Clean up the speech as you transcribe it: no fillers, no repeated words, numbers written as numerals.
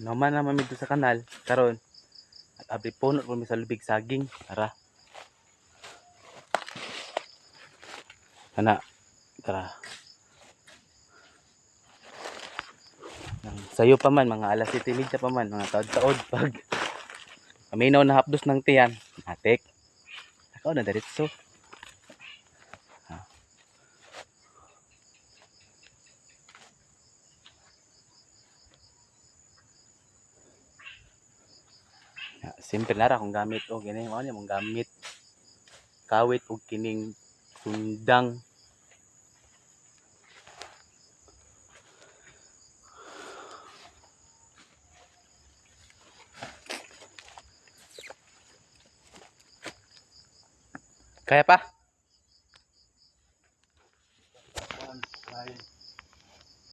Naman naman dito sa kanal karon at abri puno po mi sa lubig saging. Tara. Ana, tara. Sayo pa man, mga alas 7:30 pa man, mga taod-taod pag kaminaw na hapdos ng tiyan. Atek. Ako na diretso. Simple na ra kung gamit o gini mo ni mong gamit kawit og kining sundang. Kaya pa?